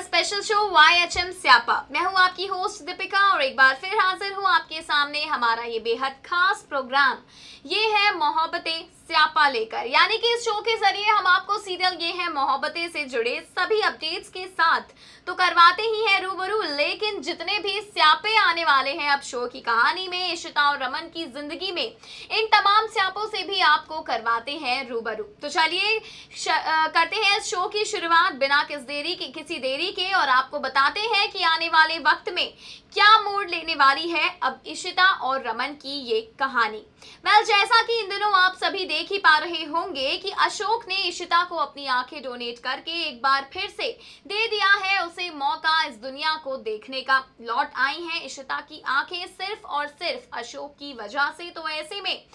आपका special show YHM स्यापा। मैं हूं आपकी होस्ट दीपिका और एक बार फिर हाजिर हूं आपके सामने हमारा ये बेहद खास प्रोग्राम। ये है मोहब्बतें स्यापा लेकर, यानी कि इस शो के जरिए हम आपको सीरियल ये है मोहब्बतें से जुड़े सभी अपडेट्स के साथ तो करवाते ही हैं रूबरू, लेकिन जितने भी स्यापे आने वाले हैं अब शो की कहानी में, इशिता और रमन की जिंदगी में, इन तमाम स्यापों से भी आपको करवाते हैं रूबरू। तो चलिए करते हैं इस शो की शुरुआत बिना किसी देरी के और आपको बताते हैं कि आने वाले वक्त में क्या मोड़ लेने वाली है अब इशिता और रमन की ये कहानी। जैसा कि इन दिनों आप सभी देख ही पा रहे होंगे कि अशोक ने इशिता को अपनी आंखें डोनेट करके एक बार फिर से दे दिया है उसे मौका इस दुनिया को देखने का। लौट आई हैं इशिता की आंखें सिर्फ और सिर्फ अशोक की वजह से। तो ऐसे में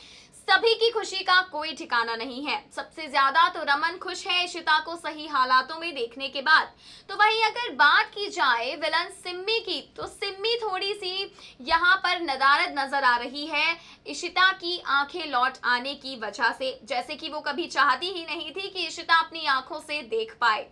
सभी की खुशी का कोई ठिकाना नहीं है। सबसे ज्यादा तो रमन खुश है इशिता को सही हालातों में देखने के बाद। तो वहीं अगर बात की जाए विलन सिम्मी की, तो सिम्मी थोड़ी सी यहाँ पर नदारद नजर आ रही है इशिता की आंखें लौट आने की वजह से, जैसे कि वो कभी चाहती ही नहीं थी कि इशिता अपनी आंखों से देख पाए।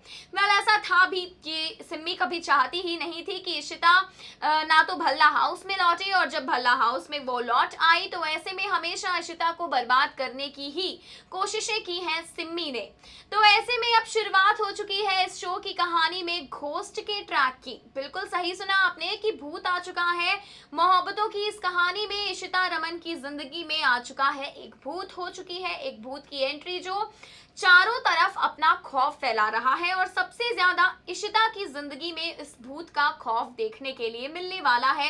ऐसा था भी कि सिम्मी कभी चाहती ही नहीं थी कि इशिता ना तो भल्ला हाउस में लौटे, और जब भल्ला हाउस में वो लौट आई तो ऐसे में हमेशा इशिता को बर्बाद करने की ही कोशिशें की हैं सिम्मी ने। तो ऐसे में अब शुरुआत हो चुकी है इस शो की कहानी में घोस्ट के ट्रैक की। बिल्कुल सही सुना आपने कि भूत आ चुका है मोहब्बतों की इस कहानी में। इशिता रमन की जिंदगी में आ चुका है एक भूत, हो चुकी है एक भूत की एंट्री जो चारों तरफ अपना खौफ फैला रहा है, और सबसे ज्यादा इशिता की जिंदगी में इस भूत का खौफ देखने के लिए मिलने वाला है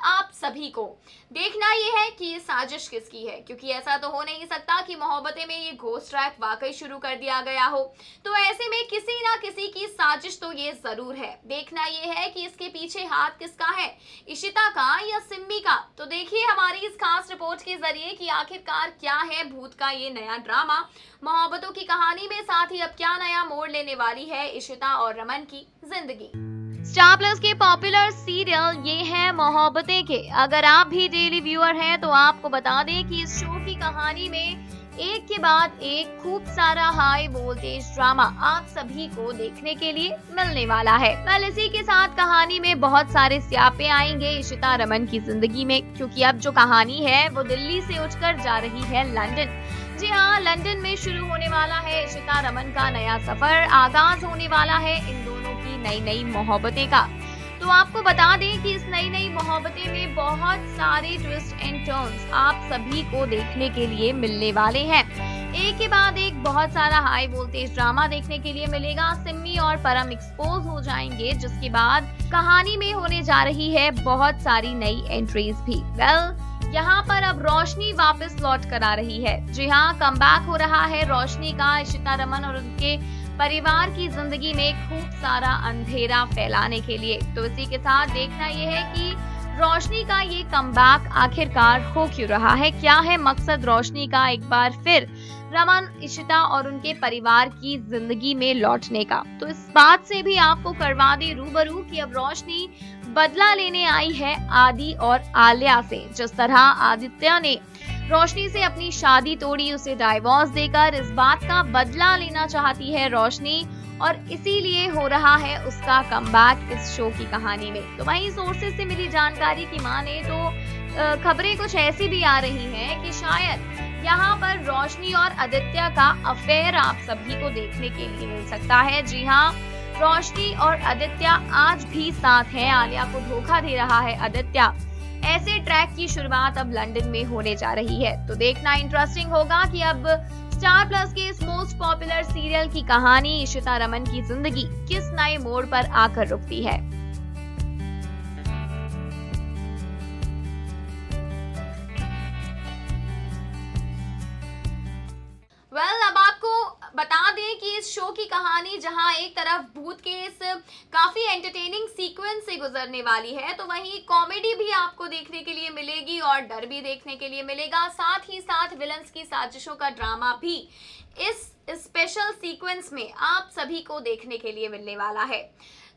आप सभी को। देखना यह है कि ये साजिश किसकी है, क्योंकि ऐसा तो हो नहीं सकता कि मोहब्बतें में ये घोस्ट ट्रैक वाकई शुरू कर दिया गया हो। तो ऐसे में किसी ना किसी की साजिश तो ये जरूर है। देखना यह है कि इसके पीछे हाथ किसका है, इशिता का या सिम्मी का। तो देखिए हमारी इस खास रिपोर्ट के जरिए कि आखिरकार क्या है भूत का ये नया ड्रामा मोहब्बतों की कहानी में, साथ ही अब क्या नया मोड़ लेने वाली है इशिता और रमन की जिंदगी। स्टार प्लस के पॉपुलर सीरियल ये है मोहब्बतें के अगर आप भी डेली व्यूअर हैं तो आपको बता दें कि इस शो की कहानी में एक के बाद एक खूब सारा हाई वोल्टेज ड्रामा आप सभी को देखने के लिए मिलने वाला है। इसी के साथ कहानी में बहुत सारे स्यापे आएंगे इशिता रमन की जिंदगी में, क्योंकि अब जो कहानी है वो दिल्ली से उठकर जा रही है लंदन। जी हाँ, लंदन में शुरू होने वाला है इशिता रमन का नया सफर। आगाज होने वाला है इन दोनों की नई नई मोहब्बतें का। तो आपको बता दें कि इस नई नई मोहब्बतें में बहुत सारे ट्विस्ट एंड टर्न्स आप सभी को देखने के लिए मिलने वाले हैं। एक के बाद एक बहुत सारा हाई वोल्टेज ड्रामा देखने के लिए मिलेगा। सिम्मी और परम एक्सपोज हो जाएंगे, जिसके बाद कहानी में होने जा रही है बहुत सारी नई एंट्रीज भी। यहाँ पर अब रोशनी वापस लौट कर आ रही है। जी हाँ, कमबैक हो रहा है रोशनी का इशिता रमन और उनके परिवार की जिंदगी में खूब सारा अंधेरा फैलाने के लिए। तो इसी के साथ देखना यह है कि रोशनी का ये कमबैक आखिरकार हो क्यों रहा है, क्या है मकसद रोशनी का एक बार फिर रमन, इशिता और उनके परिवार की जिंदगी में लौटने का। तो इस बात से भी आपको करवा दे रूबरू कि अब रोशनी बदला लेने आई है आदि और आलिया से। जिस तरह आदित्य ने रोशनी से अपनी शादी तोड़ी, उसे डाइवोर्स देकर इस बात का बदला लेना चाहती है रोशनी, और इसीलिए हो रहा है उसका कमबैक इस शो की कहानी में। तो वहीं सोर्सेज से मिली जानकारी की माने तो खबरें कुछ ऐसी भी आ रही हैं कि शायद यहाँ पर रोशनी और आदित्य का अफेयर आप सभी को देखने के लिए मिल सकता है। जी हाँ, रोशनी और आदित्य आज भी साथ हैं। आलिया को धोखा दे रहा है आदित्य। ऐसे ट्रैक की शुरुआत अब लंदन में होने जा रही है। तो देखना इंटरेस्टिंग होगा कि अब स्टार प्लस के इस मोस्ट पॉपुलर सीरियल की कहानी इशिता रमन की जिंदगी किस नए मोड़ पर आकर रुकती है। अब आपको बता दें कि इस शो की कहानी जहां एक तरफ भूत के इस काफी एंटरटेनिंग सीक्वेंस से गुजरने वाली है, तो वहीं कॉमेडी भी आपको देखने के लिए मिलेगी और डर भी देखने के लिए मिलेगा। साथ ही साथ विलन्स की साजिशों का ड्रामा भी इस स्पेशल सीक्वेंस में आप सभी को देखने के लिए मिलने वाला है।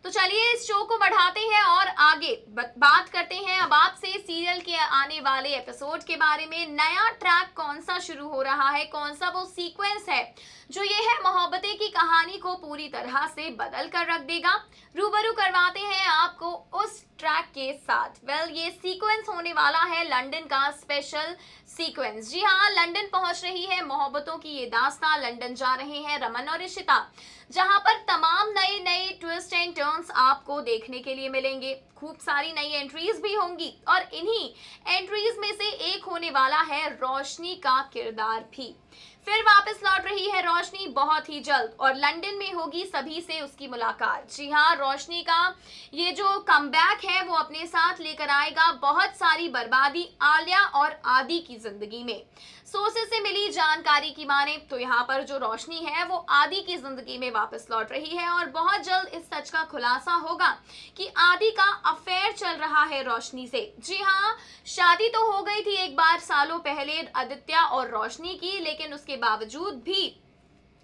तो चलिए इस शो को बढ़ाते हैं और आगे बात करते हैं अब आपसे सीरियल के आने वाले एपिसोड के बारे में। नया ट्रैक कौन सा शुरू हो रहा है, कौन सा वो सीक्वेंस है जो ये है मोहब्बतें की कहानी को पूरी तरह से बदल कर रख देगा। रूबरू करवाते हैं आपको उस ट्रैक के साथ। ये सीक्वेंस होने वाला है लंदन का स्पेशल सीक्वेंस। जी हाँ, लंदन पहुंच रही है मोहब्बतों की ये दास्तां। लंदन जा रहे हैं रमन और इशिता, जहां पर तमाम नए नए ट्विस्ट एंड टर्न्स आपको देखने के लिए मिलेंगे। खूब सारी नई एंट्रीज भी होंगी और इन्हीं एंट्रीज में से एक होने वाला है रोशनी का किरदार भी। फिर वापस लौट रही है रोशनी बहुत ही जल्द और लंदन में होगी सभी से उसकी मुलाकात। जी हाँ, रोशनी का ये जो कमबैक है वो अपने साथ लेकर आएगा बहुत सारी बर्बादी आलिया और आदि की जिंदगी में। सोर्सेस से मिली जानकारी की माने तो यहाँ पर जो रोशनी है वो आदि की जिंदगी में वापस लौट रही है और बहुत जल्द इस सच का खुलासा होगा कि आदि का अफेयर चल रहा है रोशनी से। जी हाँ, शादी तो हो गई थी एक बार सालों पहले आदित्य और रोशनी की, लेकिन उसके बावजूद भी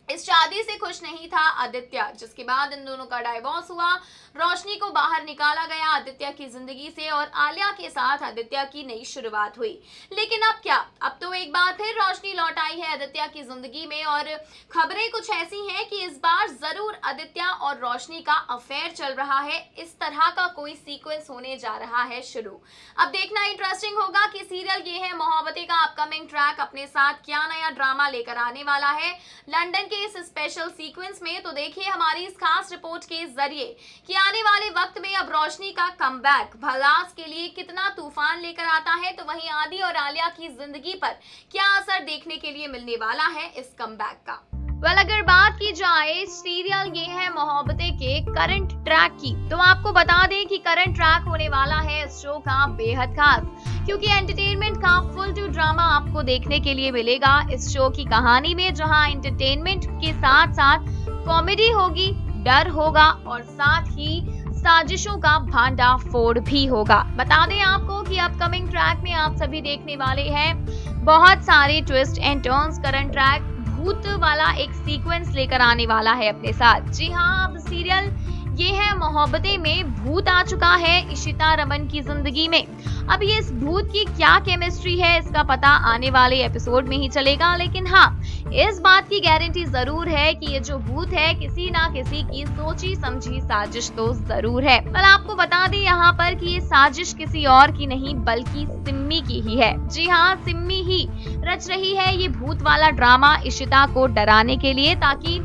इस शादी से खुश नहीं था आदित्य, जिसके बाद इन दोनों का डाइवोर्स हुआ। रोशनी को बाहर निकाला गया आदित्य की जिंदगी से और आलिया के साथ आदित्य की नई शुरुआत हुई। लेकिन अब क्या, अब तो एक बार फिर रोशनी लौट आई है आदित्य की जिंदगी में और खबरें कुछ ऐसी हैं कि इस बार जरूर आदित्य और रोशनी का अफेयर चल रहा है। इस तरह का कोई सीक्वेंस होने जा रहा है शुरू। अब देखना इंटरेस्टिंग होगा कि सीरियल ये है मोहब्बतें का अपकमिंग ट्रैक अपने साथ क्या नया ड्रामा लेकर आने वाला है लंदन के इस स्पेशल सीक्वेंस में। तो देखिए हमारी इस खास रिपोर्ट के जरिए कि आने वाले वक्त में अब रोशनी का कमबैक भलास के लिए कितना तूफान लेकर आता है, तो वहीं आदि और आलिया की जिंदगी पर क्या असर देखने के लिए मिलने वाला है इस कमबैक का। अगर बात की जाए सीरियल ये है मोहब्बतें के करंट ट्रैक की, तो आपको बता दें कि करंट ट्रैक होने वाला है इस शो का बेहद खास, क्योंकि एंटरटेनमेंट का फुल टू ड्रामा आपको देखने के लिए मिलेगा इस शो की कहानी में, जहां एंटरटेनमेंट के साथ साथ कॉमेडी होगी, डर होगा और साथ ही साजिशों का भांडा फोड़ भी होगा। बता दें आपको कि अपकमिंग ट्रैक में आप सभी देखने वाले हैं बहुत सारे twist and turns. Current track भूत वाला एक सीक्वेंस लेकर आने वाला है अपने साथ। जी हाँ, अब सीरियल ये है मोहब्बतें में भूत आ चुका है इशिता रमन की जिंदगी में। अब ये इस भूत की क्या केमिस्ट्री है इसका पता आने वाले एपिसोड में ही चलेगा, लेकिन हाँ, इस बात की गारंटी जरूर है कि ये जो भूत है किसी ना किसी की सोची समझी साजिश तो जरूर है। पर आपको बता दें यहाँ पर कि ये साजिश किसी और की नहीं बल्कि सिम्मी की ही है। जी हाँ, सिम्मी ही रच रही है ये भूत वाला ड्रामा इशिता को डराने के लिए, ताकि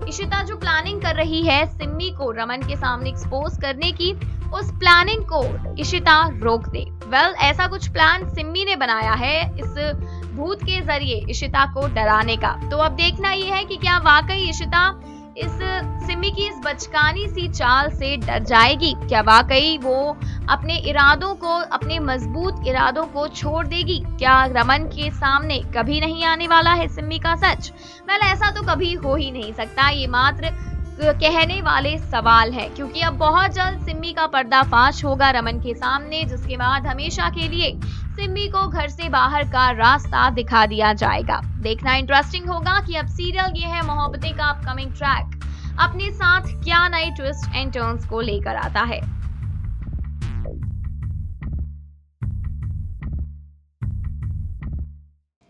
इशिता जो प्लानिंग कर रही है सिम्मी को रमन के सामने एक्सपोज करने की, उस प्लानिंग को इशिता रोक दे। ऐसा कुछ प्लान सिम्मी ने बनाया है इस भूत के जरिए इशिता को डराने का। तो अब देखना ये है कि क्या वाकई इशिता इस सिम्मी की इस बचकानी सी चाल से डर जाएगी, क्या वाकई वो अपने इरादों को, अपने मजबूत इरादों को छोड़ देगी, क्या रमन के सामने कभी नहीं आने वाला है सिम्मी का सच। ऐसा तो कभी हो ही नहीं सकता, ये मात्र कहने वाले सवाल है, क्योंकि अब बहुत जल्द सिम्मी का पर्दाफाश होगा रमन के सामने, जिसके बाद हमेशा के लिए सिम्मी को घर से बाहर का रास्ता दिखा दिया जाएगा। देखना इंटरेस्टिंग होगा कि अब सीरियल ये है मोहब्बतें का अपकमिंग ट्रैक अपने साथ क्या नए ट्विस्ट एंड टर्न्स को लेकर आता है।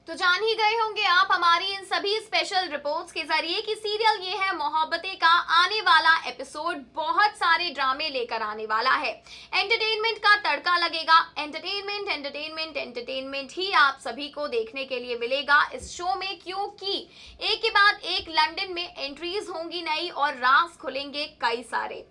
तो जान ही गए होंगे आप हमारी इन सभी स्पेशल रिपोर्ट्स के जरिए कि सीरियल ये है मोहब्बतें का आने वाला एपिसोड बहुत सारे ड्रामे लेकर आने वाला है। एंटरटेनमेंट का तड़का लगेगा, एंटरटेनमेंट एंटरटेनमेंट एंटरटेनमेंट ही आप सभी को देखने के लिए मिलेगा इस शो में, क्योंकि एक के बाद एक लंदन में एंट्रीज होंगी नई और राज खुलेंगे कई सारे।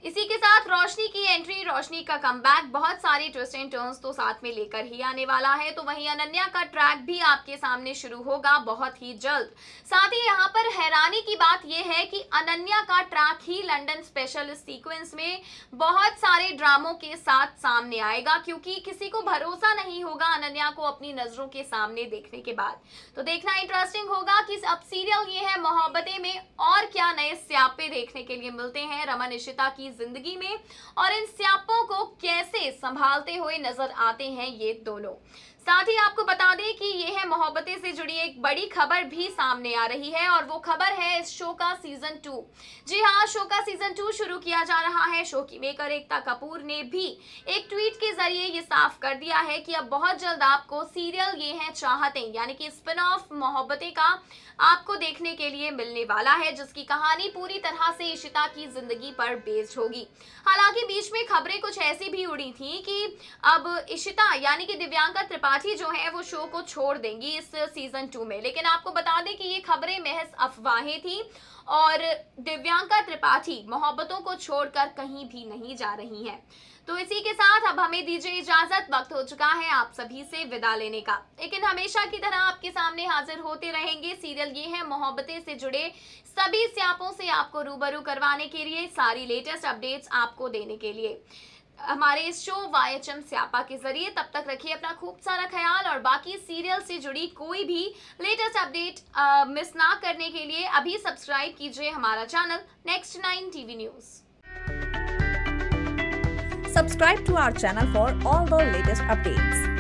इसी के साथ रोशनी की एंट्री, रोशनी का कमबैक, बहुत सारी ट्विस्ट एंड टर्न्स तो साथ में लेकर ही आने वाला है। तो वहीं अनन्या का ट्रैक भी आपके सामने शुरू होगा बहुत ही जल्द। साथ ही यहाँ पर हैरानी की बात यह है कि अनन्या का ट्रैक ही लंदन स्पेशल सीक्वेंस में बहुत सारे ड्रामों के साथ सामने आएगा, क्योंकि किसी को भरोसा नहीं होगा अनन्या को अपनी नजरों के सामने देखने के बाद। तो देखना इंटरेस्टिंग होगा कि अब सीरियल ये है मोहब्बतें में और क्या नए स्यापे देखने के लिए मिलते हैं रमन इशिता की जिंदगी में, और इन स्यापों को कैसे संभालते हुए नजर आते हैं ये दोनों। साथ ही आपको बता दें कि ये है मोहब्बतें से जुड़ी एक बड़ी खबर भी सामने आ रही है और वो खबर है इस शो का सीजन 2। जी हाँ, शो का सीजन 2 शुरू किया जा रहा है। शो की मेकर एकता कपूर ने भी एक ट्वीट के जरिए ये साफ कर दिया है कि अब बहुत जल्द आपको सीरियल ये है चाहते यानी कि स्पिन ऑफ मोहब्बतें का आपको देखने के लिए मिलने वाला है, जिसकी कहानी पूरी तरह से इशिता की जिंदगी पर बेस्ड होगी। हालांकि बीच में खबरें कुछ ऐसी भी उड़ी थी कि अब इशिता यानी कि दिव्यांका त्रिपाठी जो है वो शो को छोड़ देंगी इस सीजन 2 में, लेकिन आपको बता दें कि ये खबरें महज अफवाहें थी और दिव्यांका त्रिपाठी मोहब्बतों को छोड़कर कहीं भी नहीं जा रही हैं। तो इसी के साथ अब हमें दीजिए इजाजत, वक्त हो चुका है आप सभी से विदा लेने का, लेकिन हमेशा की तरह आपके सामने हाजिर होते रहेंगे सीरियल ये है मोहब्बतें से जुड़े सभी स्यापों से आपको रूबरू करवाने के लिए, सारी लेटेस्ट अपडेट्स आपको देने के लिए हमारे इस शो YHM स्यापा के जरिए। तब तक रखिए अपना खूब सारा ख्याल और बाकी सीरियल से जुड़ी कोई भी लेटेस्ट अपडेट मिस ना करने के लिए अभी सब्सक्राइब कीजिए हमारा channel Next 9 TV News। Subscribe to our channel for all the latest updates.